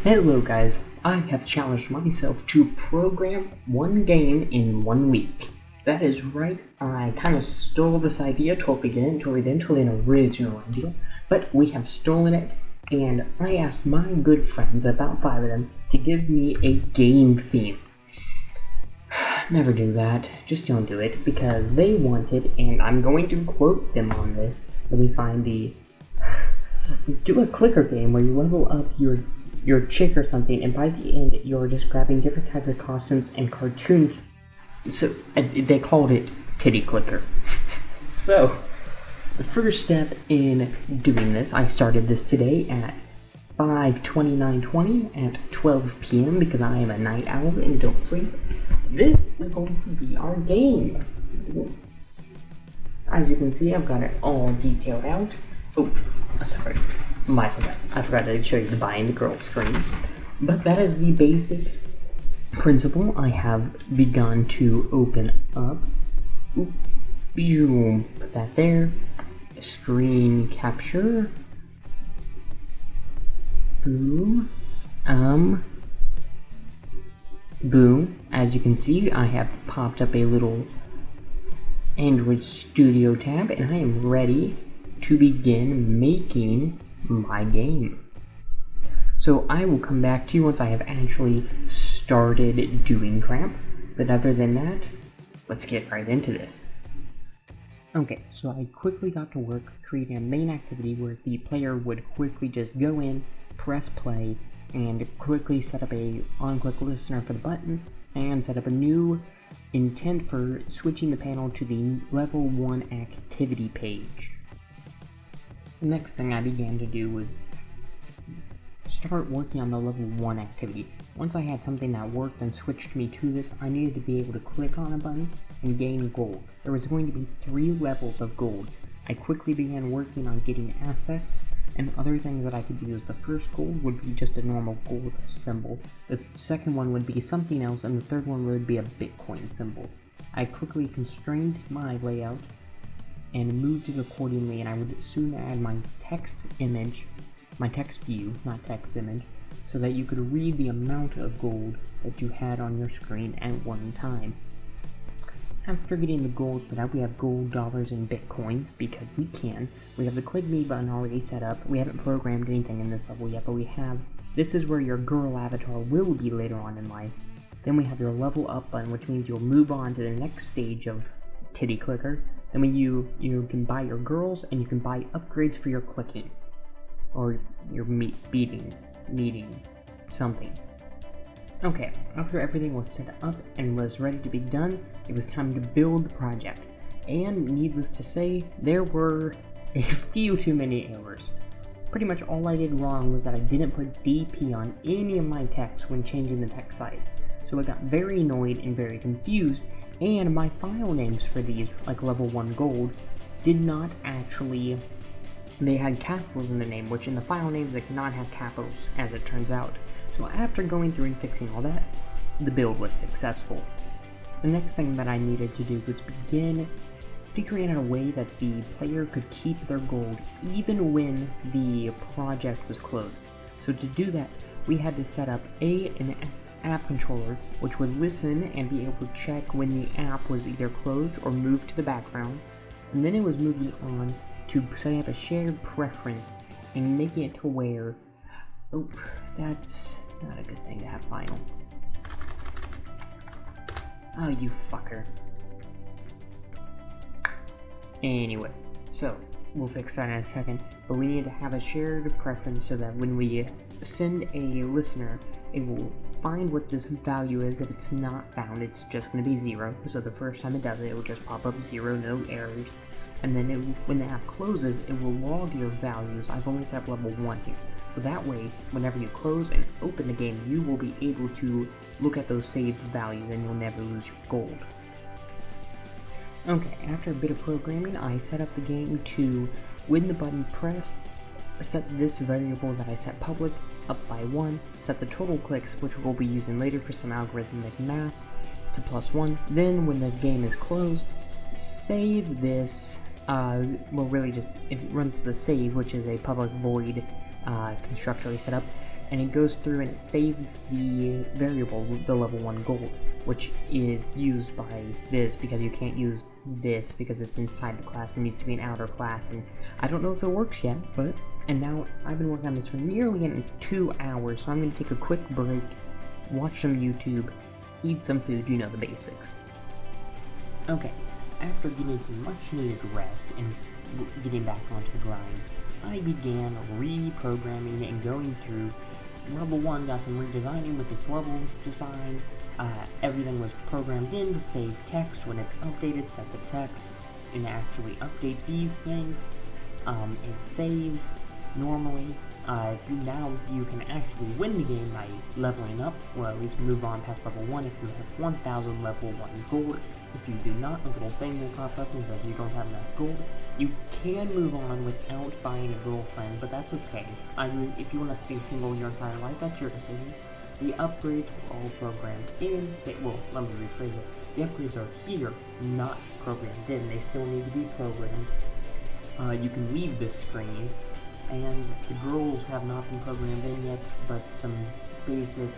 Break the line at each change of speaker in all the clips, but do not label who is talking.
Hello guys, I have challenged myself to program one game in 1 week. That is right, I kind of stole this idea, totally an original idea, but we have stolen it, and I asked my good friends, about 5 of them, to give me a game theme. Never do that, just don't do it, because they want it, and I'm going to quote them on this. Let me find the... Do a clicker game where you level up your chick or something, and by the end you're just grabbing different types of costumes and cartoons. So they called it Titty Clicker. So the first step in doing this, I started this today at 5:29:20 at 12 p.m. because I am a night owl and don't sleep. This is going to be our game. As you can see, I've got it all detailed out. Oh, sorry. I forgot to show you the boy and the girl screen. But that is the basic principle. I have begun to open up. Oop, boom, put that there. Screen capture. Boom. Boom. As you can see, I have popped up a little Android Studio tab, and I am ready to begin making my game. So I will come back to you once I have actually started doing crap, but other than that, let's get right into this. Okay, so I quickly got to work creating a main activity where the player would quickly just go in, press play, and quickly set up a on-click listener for the button, and set up a new intent for switching the panel to the level 1 activity page. The next thing I began to do was start working on the level 1 activity. Once I had something that worked and switched me to this, I needed to be able to click on a button and gain gold. There was going to be 3 levels of gold. I quickly began working on getting assets and other things that I could use. The first gold would be just a normal gold symbol. The second one would be something else, and the third one would be a Bitcoin symbol. I quickly constrained my layout and moved it accordingly, and I would soon add my text image, my text view, not text image, so that you could read the amount of gold that you had on your screen at one time. After getting the gold set up, we have gold dollars in Bitcoin, because we can. We have the click me button already set up. We haven't programmed anything in this level yet, but we have, this is where your girl avatar will be later on in life. Then we have your level up button, which means you'll move on to the next stage of Titty Clicker. Then you can buy your girls, and you can buy upgrades for your clicking, or your meeting something. Okay, after everything was set up and was ready to be done, it was time to build the project. And needless to say, there were a few too many errors. Pretty much all I did wrong was that I didn't put DP on any of my text when changing the text size. So I got very annoyed and very confused, and my file names for these, like level 1 gold, did not actually, they had capitals in the name, which in the file names they cannot have capitals, as it turns out. So after going through and fixing all that, the build was successful. The next thing that I needed to do was begin figuring out a way that the player could keep their gold even when the project was closed. So to do that, we had to set up an app controller which would listen and be able to check when the app was either closed or moved to the background, and then it was moving on to setting up a shared preference and making it to where, oh, that's not a good thing to have final. Oh, you fucker. Anyway, so we'll fix that in a second, but we need to have a shared preference so that when we send a listener, it will find what this value is. If it's not found, it's just going to be 0. So the first time it does it, it will just pop up 0, no errors. And then when the app closes, it will log your values. I've only set up level 1 here. So that way, whenever you close and open the game, you will be able to look at those saved values and you'll never lose your gold. Okay, after a bit of programming, I set up the game to, when the button pressed, set this variable that I set public up by 1, set the total clicks, which we'll be using later for some algorithmic math, to +1. Then when the game is closed, save this, well really just, it runs the save, which is a public void constructor we set up, and it goes through and it saves the variable, the level 1 gold, which is used by this because you can't use this because it's inside the class and needs to be an outer class, and I don't know if it works yet, but, and now I've been working on this for nearly 2 hours, so I'm going to take a quick break, watch some YouTube, eat some food, you know, the basics. Okay, after getting some much needed rest and getting back onto the grind, I began reprogramming and going through level 1, got some redesigning with its level design. Everything was programmed in to save text when it's updated, set the text, and actually update these things. It saves normally. You can actually win the game by leveling up, or at least move on past level 1 if you have 1000 level 1 gold. If you do not, a little thing will pop up and says you don't have enough gold. You can move on without buying a girlfriend, but that's okay. If you want to stay single your entire life, that's your decision. The upgrades are all programmed in. Well, let me rephrase it. The upgrades are here, not programmed in. They still need to be programmed. You can leave this screen, and the girls have not been programmed in yet, but some basic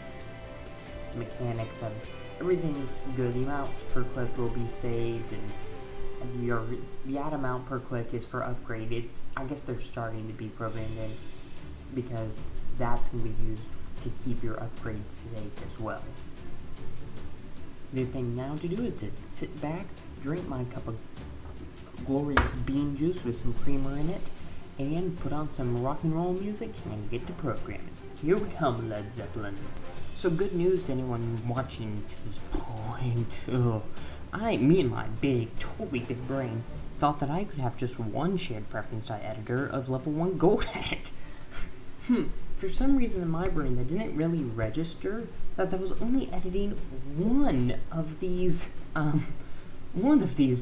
mechanics of everything's good. The amount per click will be saved, and the ad amount per click is for upgrade. I guess they're starting to be programmed in because that's going to be used to keep your upgrades safe as well. The thing now to do is to sit back, drink my cup of glorious bean juice with some creamer in it, and put on some rock and roll music and get to programming. Here we come, Led Zeppelin. So good news to anyone watching to this point. Me and my big, totally big brain thought that I could have just one shared preference editor of level 1 gold at. For some reason in my brain that didn't really register that was only editing one of these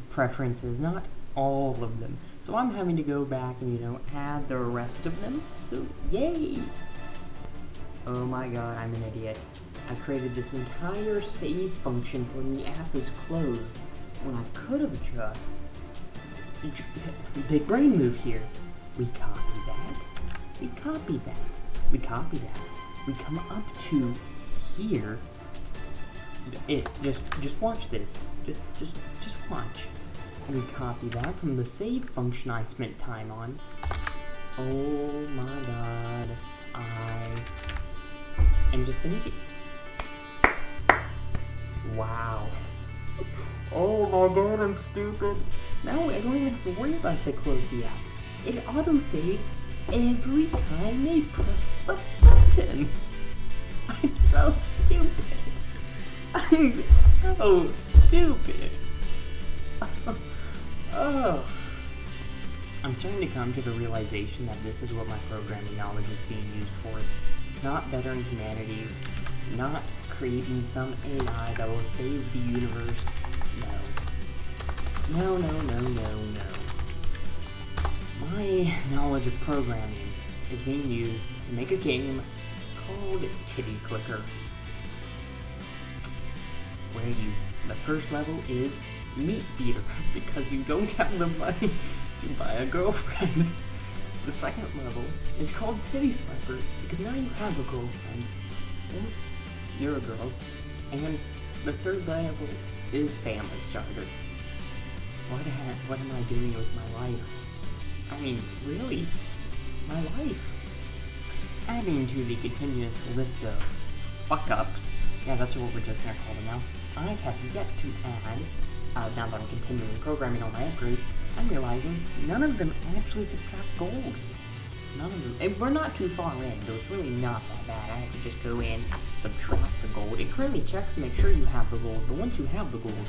preferences, not all of them. So I'm having to go back and, add the rest of them. So, yay! Oh my god, I'm an idiot. I created this entire save function when the app is closed, when I could have just... Big brain move here. We copy that. We copy that. We copy that. We come up to here. Just watch this. Just watch. We copy that from the save function I spent time on. Oh my god. I am just an idiot. Wow. Oh my god, I'm stupid. Now I don't even have to worry about the close the app. It auto-saves every time they press the button. I'm so stupid. I'm so stupid. Oh. I'm starting to come to the realization that this is what my programming knowledge is being used for. Not bettering humanity, not creating some AI that will save the universe. No. My knowledge of programming is being used to make a game called Titty Clicker. Where the first level is Meat Beater, because you don't have the money to buy a girlfriend. The second level is called Titty Slapper, because now you have a girlfriend. Well, you're a girl. And the third level is Family Starter. What am I doing with my life? I mean, really? My life? Adding to the continuous list of fuck-ups, yeah, that's what we're just gonna call them now, I have yet to add, now that I'm continuing programming all my upgrades, I'm realizing none of them actually subtract gold. None of them. And we're not too far in, so it's really not that bad. I have to just go in, subtract the gold. It currently checks to make sure you have the gold, but once you have the gold,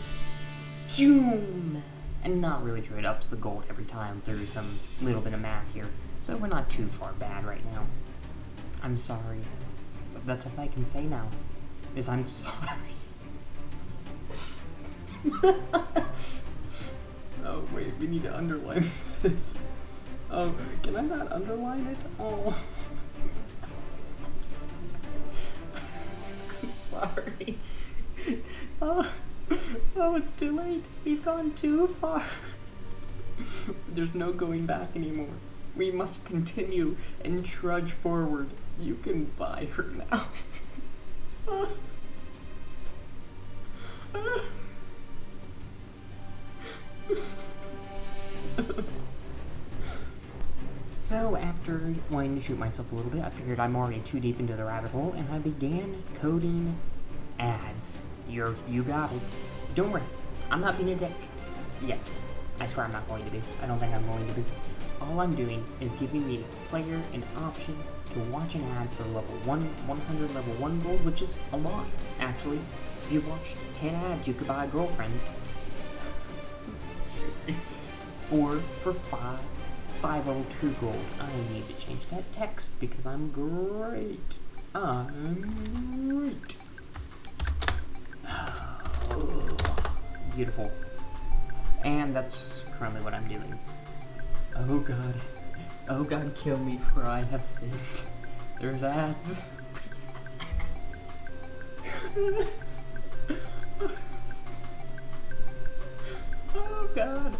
zoom! And not really true, it ups the gold every time through some little bit of math here. So we're not too far bad right now. I'm sorry. But that's all I can say now, is I'm sorry. Oh wait, we need to underline this. Oh, can I not underline it? Oh. I'm sorry. Oh, it's too late. We've gone too far. There's no going back anymore. We must continue and trudge forward. You can buy her now. So after wanting to shoot myself a little bit, I figured I'm already too deep into the rabbit hole, and I began coding ads. You got it. Don't worry, I'm not being a dick. Yeah, I swear I'm not going to be. I don't think I'm going to be. All I'm doing is giving the player an option to watch an ad for level 100 level 1 gold, which is a lot, actually. If you watched 10 ads, you could buy a girlfriend. Or for 5 level 2 gold. I need to change that text because I'm great. I'm great. Beautiful. And that's currently what I'm doing. Oh god. Oh god, kill me, for I have sinned. There's ads. Oh god.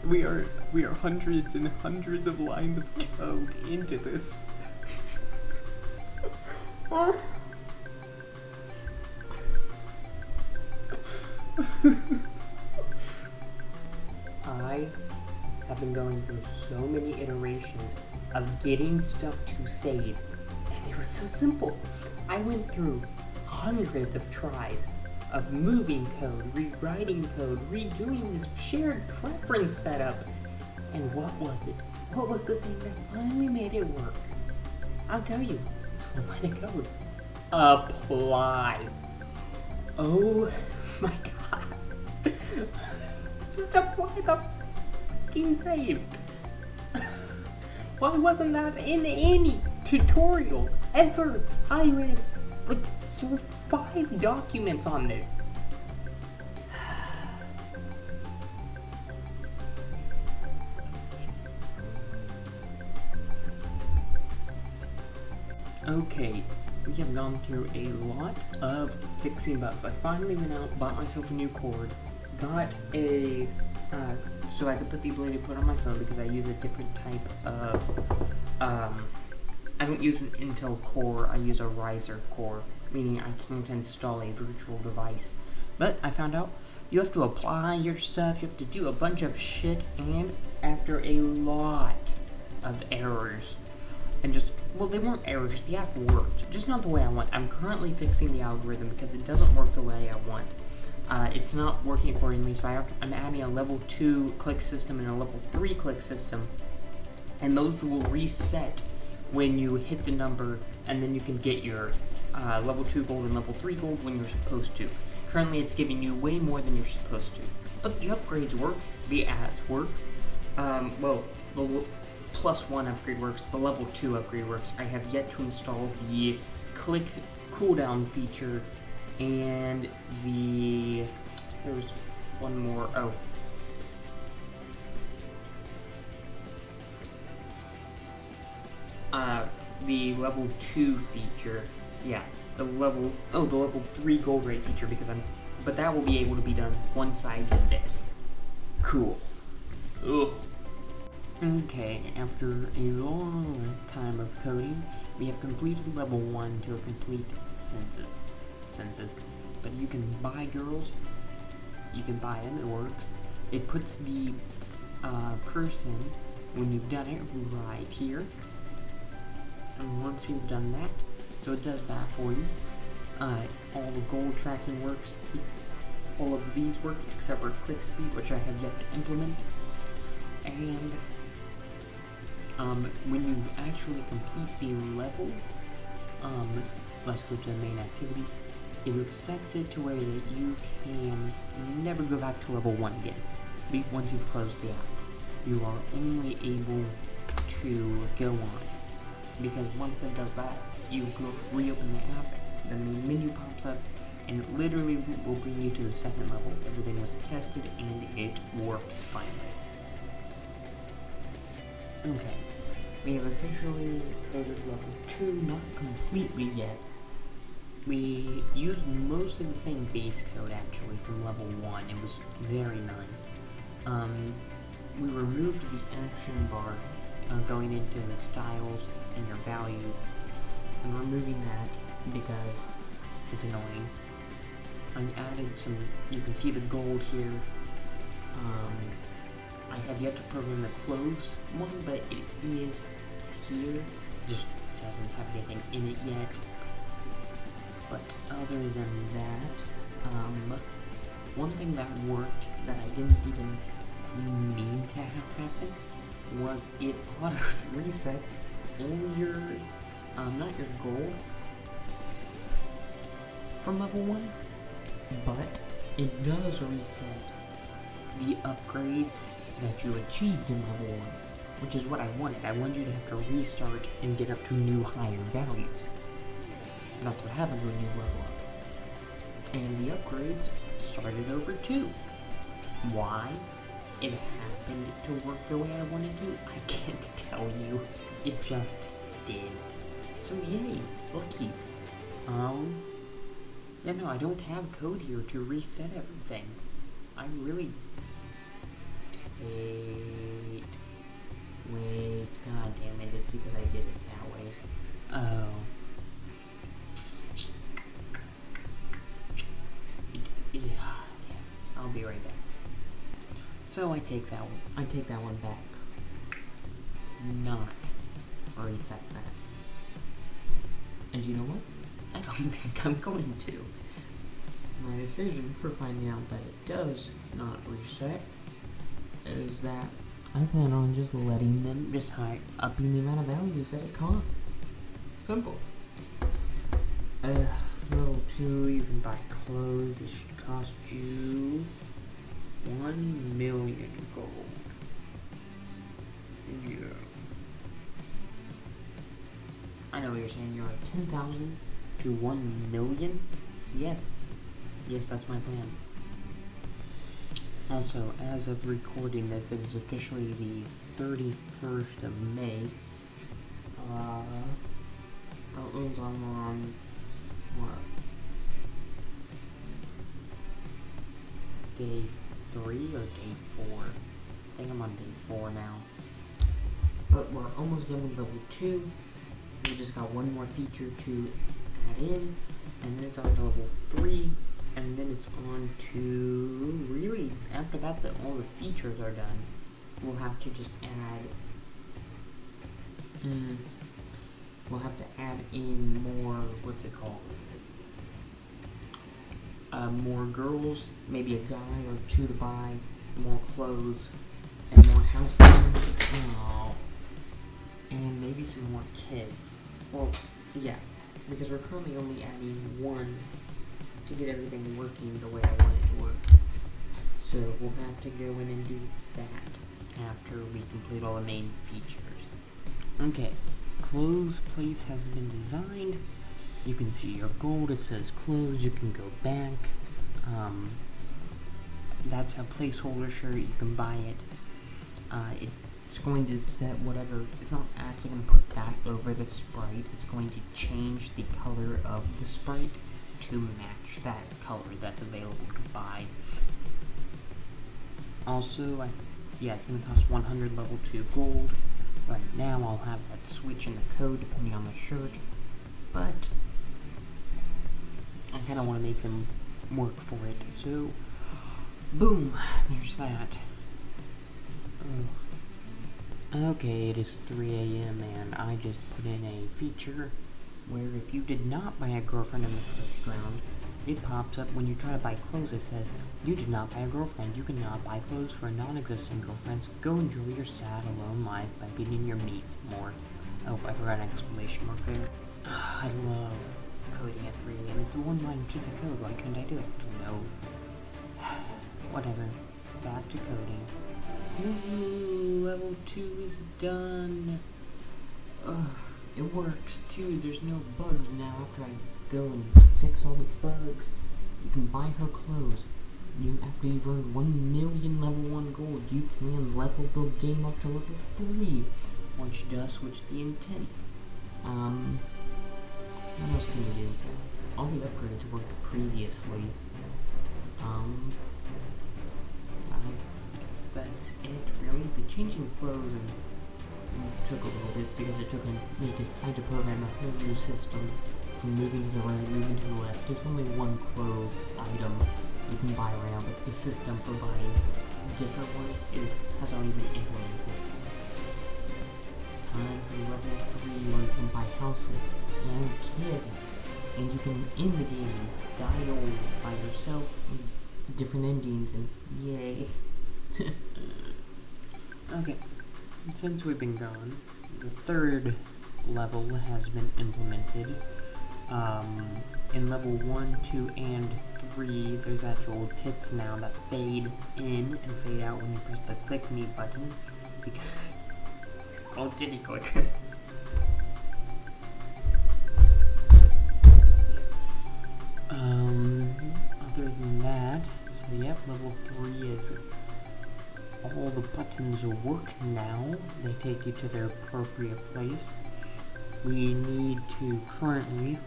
We are hundreds and hundreds of lines of code into this. I have been going through so many iterations of getting stuff to save, and it was so simple. I went through hundreds of tries of moving code, rewriting code, redoing this shared preference setup, and what was it? What was the thing that finally made it work? I'll tell you. One line of code. Apply. Oh my god. Just apply the fucking save. Why wasn't that in any tutorial ever? I read like 5 documents on this. Okay, we have gone through a lot of fixing bugs. I finally went out, bought myself a new cord, got a, so I could put the ability to put on my phone because I use a different type of, I don't use an Intel core, I use a riser core, meaning I can't install a virtual device. But I found out you have to apply your stuff, you have to do a bunch of shit, and after a lot of errors, and just, well, they weren't errors, the app worked, just not the way I want. I'm currently fixing the algorithm because it doesn't work the way I want. It's not working accordingly, so I'm adding a level 2 click system and a level 3 click system, and those will reset when you hit the number, and then you can get your level 2 gold and level 3 gold when you're supposed to. Currently it's giving you way more than you're supposed to. But the upgrades work, the ads work, well, the +1 upgrade works, the level 2 upgrade works. I have yet to install the click cooldown feature, and there's one more, the level 2 feature, yeah, the level 3 gold rate feature, but that will be able to be done once I do this. Cool. Ugh. Okay, after a long time of coding, we have completed level 1 to a complete census. But you can buy girls, you can buy them, it works. It puts the person, when you've done it, right here. And once you've done that, so it does that for you. All the gold tracking works, all of these work except for click speed, which I have yet to implement. And when you actually complete the level, let's go to the main activity, it sets it to where that you can never go back to level 1 again. Once you've closed the app, you are only able to go on. Because once it does that, you reopen the app, then the menu pops up, and it literally will bring you to the 2nd level. Everything was tested, and it works finally. Okay, we have officially coded level 2, not completely yet. We used most of the same base code actually from level 1, it was very nice. We removed the action bar going into the styles and your value. I'm removing that because it's annoying. I added some, you can see the gold here. I have yet to program the clothes one, but it is here. Just doesn't have anything in it yet. But other than that, one thing that worked that I didn't even mean to have happen was it autos resets all your, not your gold from level 1, but it does reset the upgrades that you achieved in level 1, which is what I wanted. I wanted you to have to restart and get up to new higher values. That's what happens when you level up. And the upgrades started over too. Why it happened to work the way I wanted to, I can't tell you. It just did. So yay, lucky. Yeah, no, I don't have code here to reset everything. I really... Wait, god damn it, it's because I did it that way. Oh. Yeah, I'll be right back. So I take that one back. Not reset that. And you know what? I don't think I'm going to. My decision for finding out that it does not reset is that I plan on just letting them just upping the amount of values that it costs. Simple. Level 2, you can buy clothes. It should cost you 1 million gold. Yeah. I know what you're saying. You're like 10,000 to 1 million? Yes. Yes, that's my plan. Also, as of recording this, it is officially the 31st of May. That means I'm on, what? Day 3 or day 4? I think I'm on day 4 now. But we're almost done with level 2. We just got one more feature to add in, and then it's on to level 3. And then it's on to, really, after that, all the features are done. We'll have to just add, we'll have to add in more, what's it called? More girls, maybe a guy or 2 to buy, more clothes, and more houses. Oh. And maybe some more kids. Well, yeah, because we're currently only adding 1 to get everything working the way I want it to work. So we'll have to go in and do that after we complete all the main features. Okay, clothes place has been designed. You can see your gold, it says clothes, you can go back. That's a placeholder shirt, you can buy it. It's going to set whatever, it's not actually going to put that over the sprite, it's going to change the color of the sprite to match that color that's available to buy. Also, yeah, it's going to cost 100 level 2 gold. Right now, I'll have that switch in the code depending on the shirt, but I kind of want to make them work for it. So, boom, there's that. Okay, it is 3 AM and I just put in a feature where if you did not buy a girlfriend in the first round, it pops up when you try to buy clothes. It says, you did not buy a girlfriend. You cannot buy clothes for non-existent girlfriends. Go enjoy your sad, alone life by beating your meats more. Oh, I forgot an exclamation mark there. I love coding at 3 AM. It's a one-line piece of code. Why couldn't I do it? No. Whatever. Back to coding. Woohoo! Level 2 is done. It works too. There's no bugs now after I go and fix all the bugs. You can buy her clothes. After you've earned 1 million level 1 gold, you can level the game up to level 3. Once you does switch the intent. What else can you do? All the upgrades worked previously. I guess that's it, really. The changing clothes and took a little bit because it took I had to program a whole new system from moving to the right, moving to the left. There's only one clove item you can buy right now, but the system for buying different ones has already been implemented. Time for level 3 where you can buy houses and kids, and you can in the game die old by yourself, different endings, and yay. Okay, since we've been gone, the third level has been implemented. In level 1, 2, and 3, there's actual tits now that fade in and fade out when you press the click me button, because it's called Titty Clicker. Other than that, so yep, level 3 is all the buttons work now. They take you to their appropriate place. We need to currently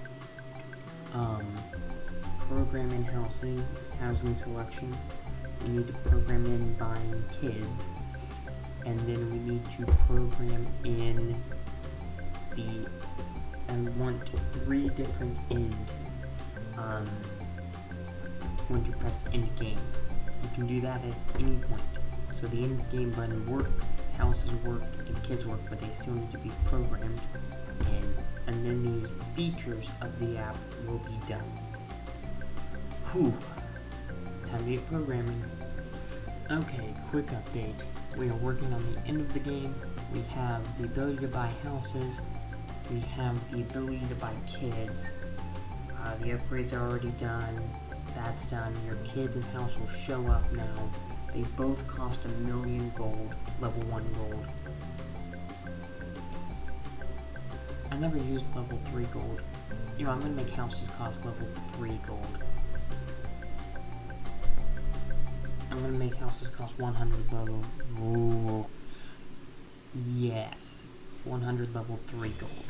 program in housing selection. We need to program in buying kids, and then we need to program in I want 3 different ends when you press end game. You can do that at any point. So the end game button works, houses work, and kids work, but they still need to be programmed, and then the features of the app will be done. Whew. Time to get programming. Okay, quick update. We are working on the end of the game. We have the ability to buy houses. We have the ability to buy kids. The upgrades are already done. That's done. Your kids and house will show up now. They both cost 1,000,000 gold, level 1 gold. I never used level 3 gold. You know, I'm gonna make houses cost level 3 gold. I'm gonna make houses cost 100 level. Ooh. Yes. 100 level 3 gold.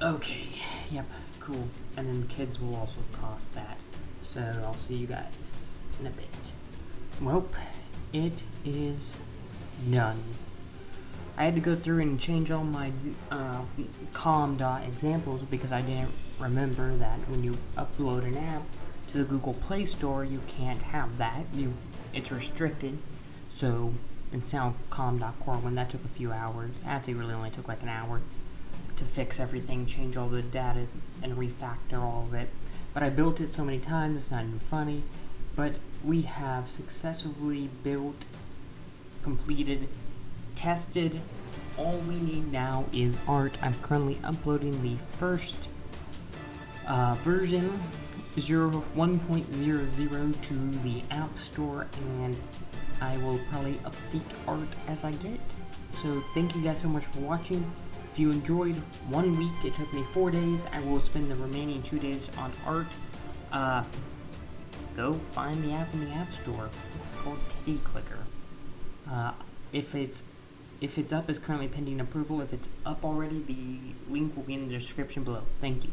Okay. Yep. Cool. And then kids will also cost that. So I'll see you guys in a bit. Well, it is done. I had to go through and change all my com.examples because I didn't remember that when you upload an app to the Google Play Store, you can't have that. It's restricted. So it's now com.corwin. That took a few hours. Actually, really only took like an hour to fix everything, change all the data, and refactor all of it. But I built it so many times, it's not even funny. But we have successfully built, completed, tested. All we need now is art. I'm currently uploading the first version 1.00 to the App Store, and I will probably update art as I get it. So thank you guys so much for watching. If you enjoyed 1 week, it took me 4 days. I will spend the remaining 2 days on art. Go find the app in the App Store. It's called Titty Clicker. If it's up, it's currently pending approval. If it's up already, the link will be in the description below. Thank you.